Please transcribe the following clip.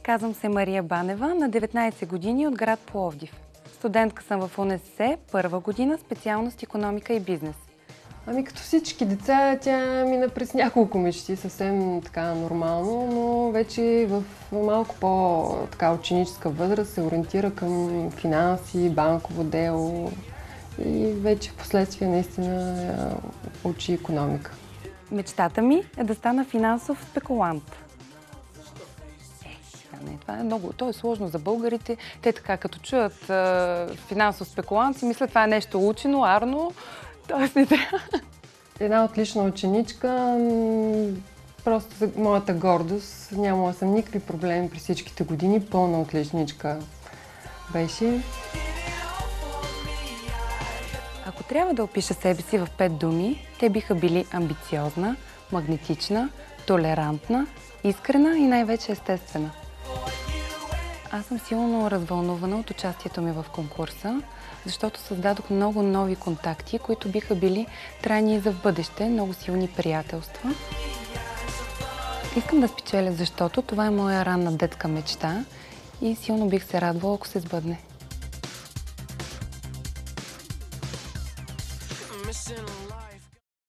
Казвам се Мария Банева, на 19 години от град Пловдив. Студентка съм в УНСС, първа година, специалност икономика и бизнес. Ами като всички деца, тя мина през няколко мечти, съвсем така нормално, но вече в малко по-така ученическа възраст се ориентира към финанси, банково дело и вече в последствие наистина учи икономика. Мечтата ми е да стана финансов спекулант. Това е много, то е сложно за българите. Те така, като чуят финансов спекулант, си мислят, това е нещо учено, арно, т.е. не трябва. Една отлична ученичка, просто за моята гордост. Нямала съм никакви проблеми през всичките години, пълна отличничка беше. Ако трябва да опиша себе си в 5 думи, те биха били амбициозна, магнетична, толерантна, искрена и най-вече естествена. Аз съм силно развълнувана от участието ми в конкурса, защото създадох много нови контакти, които биха били трайни и за в бъдеще, много силни приятелства. Искам да спечеля, защото това е моя ранна детска мечта и силно бих се радвала, ако се сбъдне.